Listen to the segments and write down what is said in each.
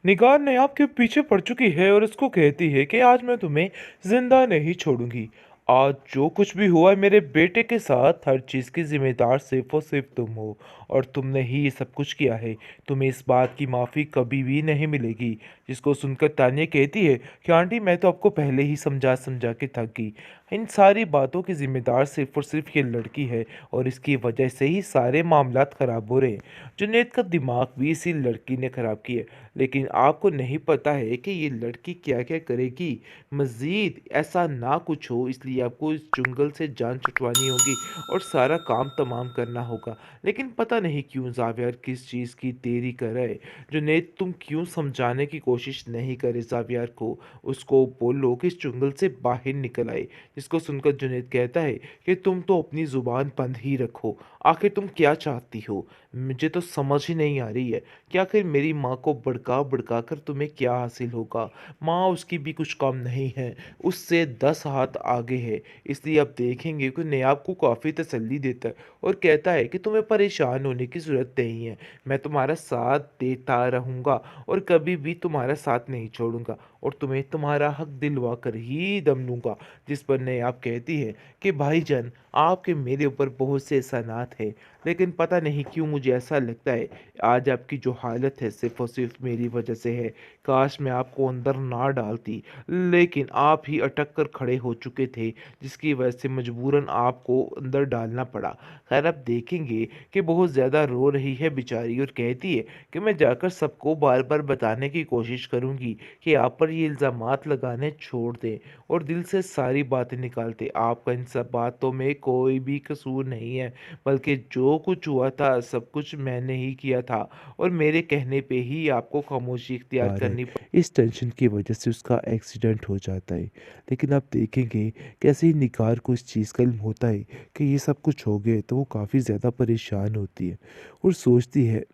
निगार नयाब के पीछे पड़ चुकी है और उसको कहती है कि आज मैं तुम्हें जिंदा नहीं छोड़ूंगी। आज जो कुछ भी हुआ है मेरे बेटे के साथ, हर चीज़ की जिम्मेदार सिर्फ और सिर्फ तुम हो। और तुमने ही ये सब कुछ किया है। तुम्हें इस बात की माफ़ी कभी भी नहीं मिलेगी। जिसको सुनकर तानिया कहती है कि आंटी, मैं तो आपको पहले ही समझा समझा के थक गई। इन सारी बातों की जिम्मेदार सिर्फ और सिर्फ ये लड़की है। और इसकी वजह से ही सारे मामलात ख़राब हो रहे हैं। जुनैद का दिमाग भी इसी लड़की ने ख़राब किया। लेकिन आपको नहीं पता है कि ये लड़की क्या क्या करेगी। मज़ीद ऐसा ना कुछ हो, इसलिए आपको इस जंगल से जान छुटवानी होगी और सारा काम तमाम करना होगा। लेकिन पता नहीं क्यों ज़ावियर किस चीज़ की देरी कर रहा है। जुनैद, तुम क्यों समझाने की कोशिश नहीं करे ज़ावियर को। उसको बोलो कि इस जंगल से बाहर निकल आए। जिसको सुनकर जुनैद कहता है कि तुम तो अपनी ज़ुबान बंद ही रखो। आखिर तुम क्या चाहती हो, मुझे तो समझ ही नहीं आ रही है कि आखिर मेरी माँ को भड़का भड़का कर तुम्हें क्या हासिल होगा। माँ उसकी भी कुछ कम नहीं है, उससे 10 हाथ आगे है। इसलिए अब देखेंगे कि नयाब को काफ़ी तसल्ली देता है और कहता है कि तुम्हें परेशान होने की ज़रूरत नहीं है। मैं तुम्हारा साथ देता रहूँगा और कभी भी तुम्हारा साथ नहीं छोड़ूंगा और तुम्हें तुम्हारा हक दिलवा कर ही दम लूँगा। जिस पर नयाब कहती है कि भाईजान, आपके मेरे ऊपर बहुत से एहसानात हैं, लेकिन पता नहीं क्यों मुझे ऐसा लगता है आज आपकी जो हालत है सिर्फ़ और सिर्फ़ मेरी वजह से है। काश मैं आपको अंदर ना डालती, लेकिन आप ही अटक कर खड़े हो चुके थे, जिसकी वजह से मजबूरन आपको अंदर डालना पड़ा। खैर, अब देखेंगे कि बहुत ज़्यादा रो रही है बेचारी और कहती है कि मैं जाकर सबको बार-बार बताने की कोशिश करूँगी कि आप पर ये इल्ज़ामात लगाने छोड़ दें और दिल से सारी बातें निकाल दें। आपका इन सब बातों में कोई भी कसूर नहीं है, बल्कि जो कुछ हुआ था सब कुछ मैंने ही किया था और मेरे कहने पे ही आपको खामोशी इख्तियार आ रहा है। करनी इस टेंशन की वजह से उसका एक्सीडेंट हो जाता है। लेकिन आप देखेंगे कैसे ही निगार को इस चीज़ का इल्म होता है कि ये सब कुछ हो गया है, तो वो काफ़ी ज़्यादा परेशान होती है और सोचती है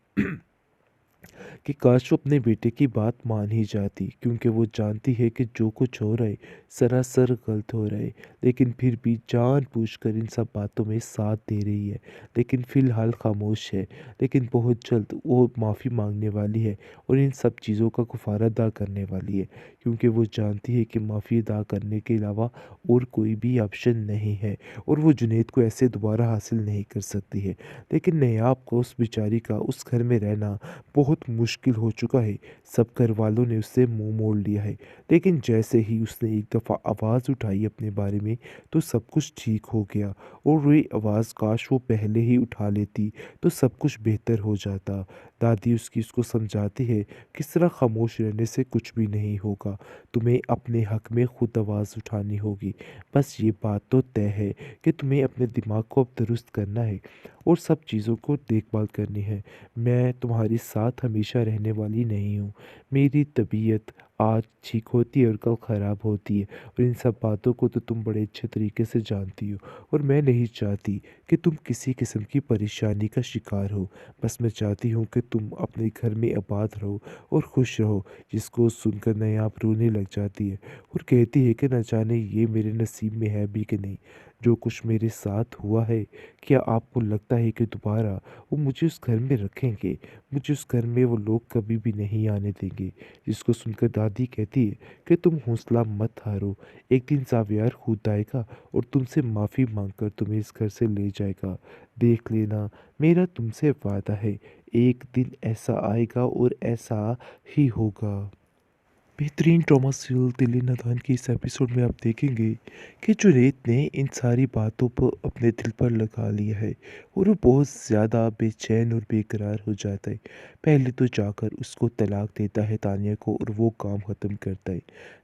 कि काश वो अपने बेटे की बात मान ही जाती, क्योंकि वो जानती है कि जो कुछ हो रहा है सरासर गलत हो रहा है। लेकिन फिर भी जानबूझकर इन सब बातों में साथ दे रही है, लेकिन फ़िलहाल खामोश है। लेकिन बहुत जल्द वो माफ़ी मांगने वाली है और इन सब चीज़ों का गुफारा अदा करने वाली है, क्योंकि वो जानती है कि माफ़ी अदा करने के अलावा और कोई भी ऑप्शन नहीं है और वो जुनैद को ऐसे दोबारा हासिल नहीं कर सकती है। लेकिन नयाब को उस बेचारी का उस घर में रहना बहुत मुश्किल हो चुका है। सब घर वालों ने उससे मुंह मोड़ लिया है। लेकिन जैसे ही उसने एक दफ़ा आवाज़ उठाई अपने बारे में, तो सब कुछ ठीक हो गया और वही आवाज़ काश वो पहले ही उठा लेती तो सब कुछ बेहतर हो जाता। दादी उसको समझाती है, किस तरह खामोश रहने से कुछ भी नहीं होगा, तुम्हें अपने हक में खुद आवाज़ उठानी होगी। बस ये बात तो तय है कि तुम्हें अपने दिमाग को अब दुरुस्त करना है और सब चीज़ों को देखभाल करनी है। मैं तुम्हारे साथ हमेशा रहने वाली नहीं हूँ। मेरी तबीयत आज ठीक होती है और कल ख़राब होती है और इन सब बातों को तो तुम बड़े अच्छे तरीके से जानती हो और मैं नहीं चाहती कि तुम किसी किस्म की परेशानी का शिकार हो। बस मैं चाहती हूँ कि तुम अपने घर में आबाद रहो और खुश रहो। जिसको सुनकर नायाब रोने लग जाती है और कहती है कि न जाने ये मेरे नसीब में है भी कि नहीं, जो कुछ मेरे साथ हुआ है। क्या आपको लगता है कि दोबारा वो मुझे उस घर में रखेंगे? मुझे उस घर में वो लोग कभी भी नहीं आने देंगे। जिसको सुनकर दादी कहती है कि तुम हौसला मत हारो। एक दिन ज़ावियार खुद आएगा और तुमसे माफ़ी मांगकर तुम्हें इस घर से ले जाएगा। देख लेना, मेरा तुमसे वादा है, एक दिन ऐसा आएगा और ऐसा ही होगा। बेहतरीन ट्रॉमा सीरियल दिल नादान की इस एपिसोड में आप देखेंगे कि जुनैद ने इन सारी बातों पर अपने दिल पर लगा लिया है और वो बहुत ज़्यादा बेचैन और बेकरार हो जाता है। पहले तो जाकर उसको तलाक देता है तानिया को और वो काम ख़त्म करता है।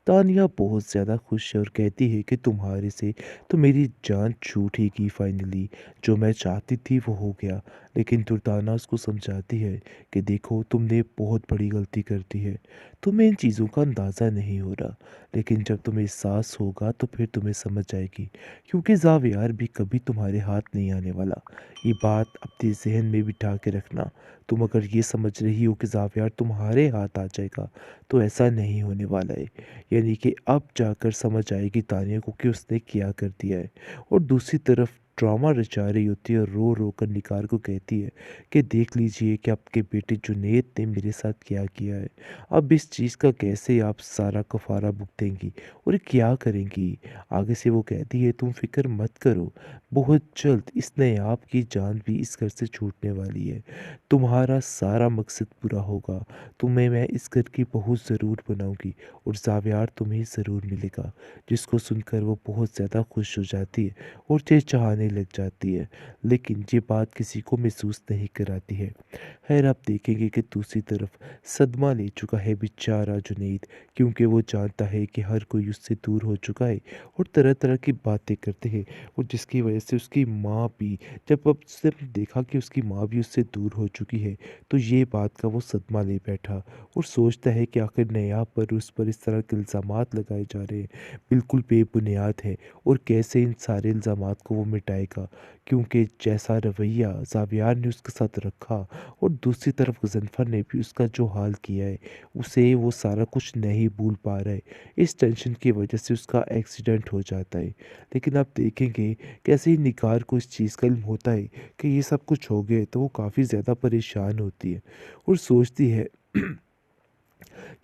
तानिया बहुत ज़्यादा खुश है और कहती है कि तुम्हारे से तो मेरी जान छूटेगी फाइनली, जो मैं चाहती थी वो हो गया। लेकिन दुर्दाना उसको समझाती है कि देखो, तुमने बहुत बड़ी गलती कर दी है, तुम्हें इन चीज़ों का अंदाज़ा नहीं हो रहा, लेकिन जब तुम्हें एहसास होगा तो फिर तुम्हें समझ आएगी, क्योंकि ज़ावियार भी कभी तुम्हारे हाथ नहीं आने वाला। ये बात अपने जहन में बिठा के रखना। तुम अगर ये समझ रही हो कि ज़ावियार तुम्हारे हाथ आ जाएगा, तो ऐसा नहीं होने वाला है। यानी कि अब जाकर समझ आएगी तानिया को कि उसने क्या कर दिया है। और दूसरी तरफ ड्रामा रचा रही होती है और रो रो कर निगार को कहती है कि देख लीजिए कि आपके बेटे जुनैद ने मेरे साथ क्या किया है। अब इस चीज़ का कैसे आप सारा कफारा भुगतेंगी और क्या करेंगी। आगे से वो कहती है तुम फिक्र मत करो, बहुत जल्द इस नयाब की जान भी इस घर से छूटने वाली है। तुम्हारा सारा मकसद पूरा होगा, तुम्हें मैं इस घर की बहू ज़रूर बनाऊंगी और ज़ावियार तुम्हें ज़रूर मिलेगा। जिसको सुनकर वो बहुत ज़्यादा खुश हो जाती है और चहचहाने लग जाती है, लेकिन ये बात किसी को महसूस नहीं कराती है। खैर आप देखेंगे कि दूसरी तरफ सदमा ले चुका है बेचारा जुनैद, क्योंकि वो जानता है कि हर कोई उससे दूर हो चुका है और तरह तरह की बातें करते हैं, और जिसकी वजह से उसकी माँ भी, जब अब उसने देखा कि उसकी माँ भी उससे दूर हो चुकी है, तो ये बात का वो सदमा ले बैठा और सोचता है कि आखिर नयाब पर उस पर इस तरह के इल्ज़ामात लगाए जा रहे हैं, बिल्कुल बेबुनियाद है, और कैसे इन सारे इल्ज़ामात को वो मिटाएगा, क्योंकि जैसा रवैया ज़ावियार ने उसके साथ रखा और दूसरी तरफ गज़नफ़र ने भी उसका जो हाल किया है, उसे वो सारा कुछ नहीं भूल पा रहा है। इस टेंशन की वजह से उसका एक्सीडेंट हो जाता है। लेकिन आप देखेंगे कैसे ही निगार को इस चीज़ का इल्म होता है कि ये सब कुछ हो गया है, तो वो काफ़ी ज़्यादा परेशान होती है और सोचती है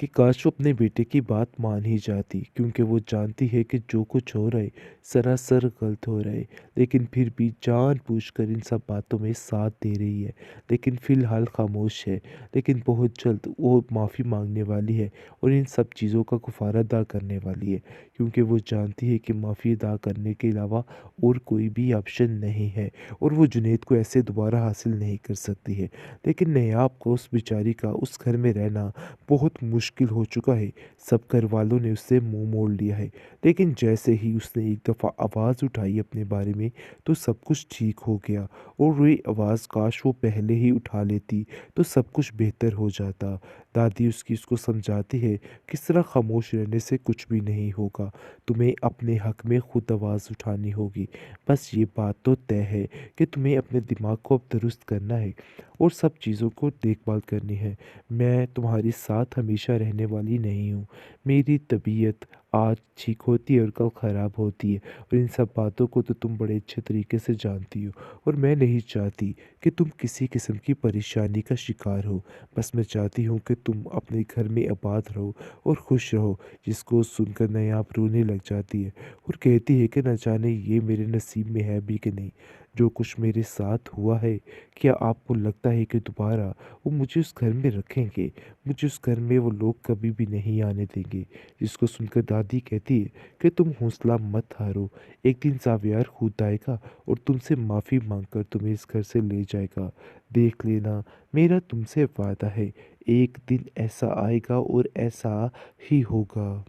कि काश वो अपने बेटे की बात मान ही जाती, क्योंकि वो जानती है कि जो कुछ हो रहा है सरासर गलत हो रहा है, लेकिन फिर भी जानबूझकर इन सब बातों में साथ दे रही है। लेकिन फ़िलहाल खामोश है, लेकिन बहुत जल्द वो माफ़ी मांगने वाली है और इन सब चीज़ों का कफ़ारा अदा करने वाली है, क्योंकि वो जानती है कि माफ़ी अदा करने के अलावा और कोई भी ऑप्शन नहीं है और वो जुनैद को ऐसे दोबारा हासिल नहीं कर सकती है। लेकिन नयाब को उस बेचारी का उस घर में रहना बहुत मुश्किल हो चुका है। सब घर वालों ने उससे मुंह मोड़ लिया है, लेकिन जैसे ही उसने एक दफ़ा आवाज़ उठाई अपने बारे में, तो सब कुछ ठीक हो गया, और वही आवाज़ काश वो पहले ही उठा लेती तो सब कुछ बेहतर हो जाता। दादी उसको समझाती है किस तरह खामोश रहने से कुछ भी नहीं होगा, तुम्हें अपने हक में खुद आवाज़ उठानी होगी। बस ये बात तो तय है कि तुम्हें अपने दिमाग को अब दुरुस्त करना है और सब चीज़ों को देखभाल करनी है। मैं तुम्हारे साथ हमेशा रहने वाली नहीं हूँ। मेरी तबीयत आज ठीक होती है और कल ख़राब होती है, और इन सब बातों को तो तुम बड़े अच्छे तरीके से जानती हो, और मैं नहीं चाहती कि तुम किसी किस्म की परेशानी का शिकार हो। बस मैं चाहती हूँ कि तुम अपने घर में आबाद रहो और खुश रहो। जिसको सुनकर नयाब रोने लग जाती है और कहती है कि न जाने ये मेरे नसीब में है भी कि नहीं। जो कुछ मेरे साथ हुआ है, क्या आपको लगता है कि दोबारा वो मुझे उस घर में रखेंगे? मुझे उस घर में वो लोग कभी भी नहीं आने देंगे। जिसको सुनकर दादी कहती है कि तुम हौसला मत हारो, एक दिन ज़ावियार खुद आएगा और तुमसे माफ़ी मांगकर तुम्हें इस घर से ले जाएगा। देख लेना, मेरा तुमसे वादा है, एक दिन ऐसा आएगा और ऐसा ही होगा।